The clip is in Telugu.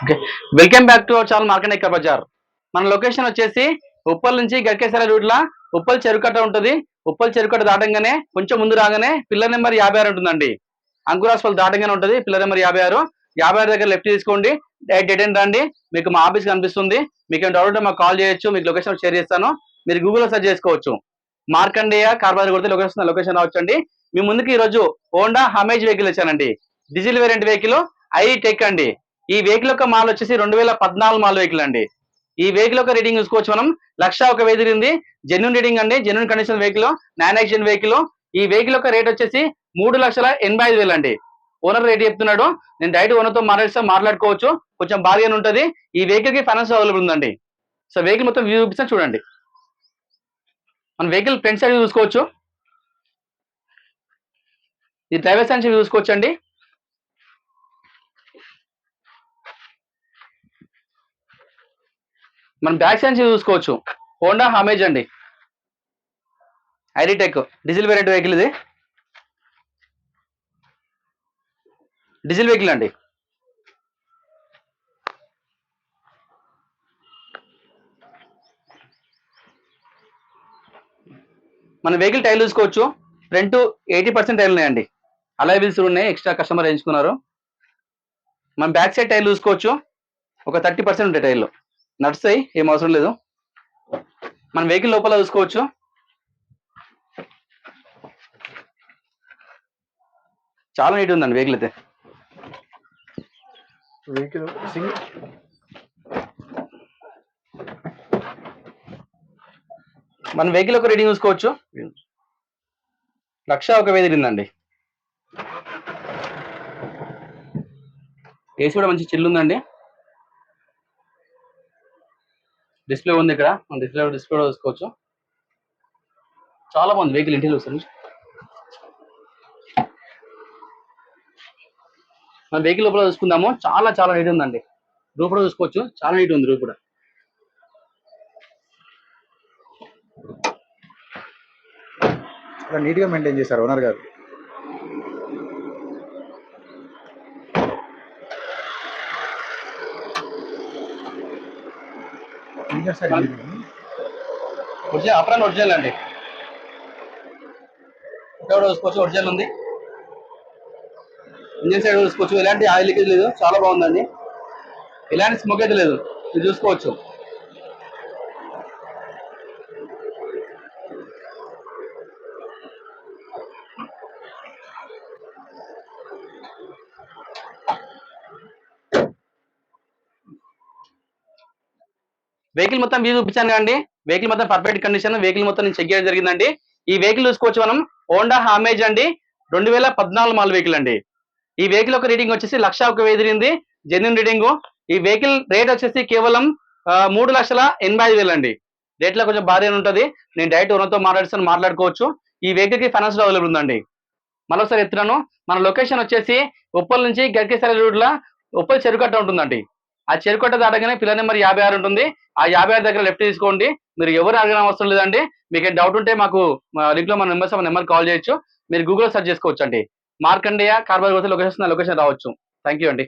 Okay. Welcome back to our channel Markandeya Bazaar. మన లొకేషన్ వచ్చేసి ఉప్పల్ నుంచి గరికేసర రూట్ల ఉప్పల్ చెరుకట్ట ఉంటుంది. ఉప్పల్ చెరుకట్ట దాటంగానే కొంచెం ముందు రాగానే పిల్లర్ నెంబర్ 56 ఉంటుందండి. అంకురాస్పల్ దాటంగానే ఉంటుంది పిల్లర్ నెంబర్ 56. 56 దగ్గర లెఫ్ట్ తీసుకోండి. డెడ్ ఎండ్ రండి. మీకు మా ఆఫీస్ కనిపిస్తుంది. మీకు ఏమైనా డౌట్ ఉంటే మాకు కాల్ చేయొచ్చు. మీకు లొకేషన్ షేర్ చేస్తాను. మీరు గూగుల్లో సెర్చ్ చేసుకోవచ్చు. మార్కండేయ కార్ బజార్ కొడితే లొకేషన్ రావచ్చండి. మీ ముందుకి ఈ రోజు హోండా హమేజ్ వెహికల్ వచ్చానండి. Diesel variant vehicle I tech అండి. ఈ వెహికల్ యొక్క మాల్ వచ్చేసి 2014 మాల్ వెహికల్ అండి. ఈ వెహికల్ యొక్క రేటింగ్ చూసుకోవచ్చు మనం. 1,01,000 తిరిగింది. జెన్యున్ రేటింగ్ అండి. Genuine condition vehicle, non accident vehicle. ఈ వెహికల్ యొక్క రేట్ వచ్చేసి 3,85,000 అండి. ఓనర్ రేట్ చెప్తున్నాడు. నేను డైరెక్ట్ ఓనర్ తో మాట్లాడుకోవచ్చు. కొంచెం బార్గెన్ ఉంటుంది. ఈ వెహికల్ కి ఫైనాన్స్ అవైలబుల్ ఉందండి. సో వెహికల్ మొత్తం వ్యూ చూపిస్తాను చూడండి. మన వెహికల్ ఫ్రంట్ సైడ్ చూసుకోవచ్చు. ఈ డ్రైవర్ సైడ్ నుంచి చూసుకోవచ్చు అండి. మనం బ్యాక్ సైడ్ నుంచి చూసుకోవచ్చు. హోండా హమేజ్ అండి. ఐరిటెక్ డీజిల్ వేరియంట్ వెహికల్ ఇది. డీజిల్ వెహికల్ అండి. మన వెహికల్ టైర్లు చూసుకోవచ్చు. ఫ్రంట్ 80% టైర్లు ఉన్నాయండి. అలాయ్ వీల్స్ ఉన్నాయి. ఎక్స్ట్రా కస్టమర్ వేయించుకున్నారు. మన బ్యాక్ సైడ్ టైర్లు చూసుకోవచ్చు. ఒక 30% ఉంటాయి టైర్లు. నడుస్తాయి, ఏం అవసరం లేదు. మన వెహికల్ లోపల చూసుకోవచ్చు. చాలా నీట్ ఉందండి వెహికల్ అయితే. మన వెహికల్ ఒక రేటింగ్ చూసుకోవచ్చు. 1,01,000 తిరిగిందండి. ఏసీ కూడా మంచి చిల్లు ఉందండి. డిస్ప్లే ఉంది ఇక్కడ. మన డిస్ప్లే కూడా చూసుకోవచ్చు. చాలా బాగుంది వెహికల్. ఇంటీరియర్ వస్తుంది. మన వెహికల్ లోపల చూసుకుందాము. చాలా చాలా నీట్ ఉందండి. రూప్ కూడా చూసుకోవచ్చు. చాలా నీట్ ఉంది రూప్ కూడా. నీట్ గా మెయింటైన్ చేశారు ఓనర్ గారు. ఒరిజినల్ అండి. ఇక్కడ చూసుకోవచ్చు ఒరిజినల్ ఉంది. ఇంజిన్ సైడ్ చూసుకోవచ్చు. ఎలాంటి ఆయిల్ లీకేజ్ లేదు. చాలా బాగుందండి. ఎలాంటి స్మోక్ అయితే లేదు. ఇది చూసుకోవచ్చు. వెహికల్ మొత్తం వ్యూ చూపించాను కదండి. వెహికల్ మొత్తం పర్ఫెక్ట్ కండిషన్. వెహికల్ మొత్తం నేను చెక్ చేయడం జరిగిందండి. ఈ వెహికల్ చూసుకోవచ్చు మనం. హోండా హామేజ్ అండి. 2014 మాల్ వెహికల్ అండి. ఈ వెహికల్ యొక్క రేటింగ్ వచ్చేసి 1,01,000 తిరిగింది. Genuine rating. ఈ వెహికల్ రేట్ వచ్చేసి కేవలం 3,85,000 అండి. రేట్ లో కొంచెం భారీ ఉంటుంది. నేను డైరెక్ట్ ఓనర్తో మాట్లాడుకోవచ్చు. ఈ వెహికల్ కి ఫైనాన్స్ అవైలబుల్ ఉందండి. మరోసారి ఎత్తున్నాను. మన లొకేషన్ వచ్చేసి ఉప్పల్ నుంచి గరికేసర రూట్ లో ఉప్పల్ చెరుకట్ట ఉంటుందండి. ఆ చెరుకట్ట దాటగానే పిల్లర్ నెంబర్ 56 ఉంటుంది. ఆ 56 దగ్గర లెఫ్ట్ తీసుకోండి. మీరు ఎవరు అడగడం అవసరం లేదండి. మీకు డౌట్ ఉంటే మాకు లింక్ లో మన నెంబర్ కాల్ చేయొచ్చు. మీరు గూగుల్లో సెర్చ్ చేసుకోవచ్చు అండి. మార్కండేయ కార్ బజార్ లొకేషన్ రావచ్చు. థ్యాంక్ యూ అండి.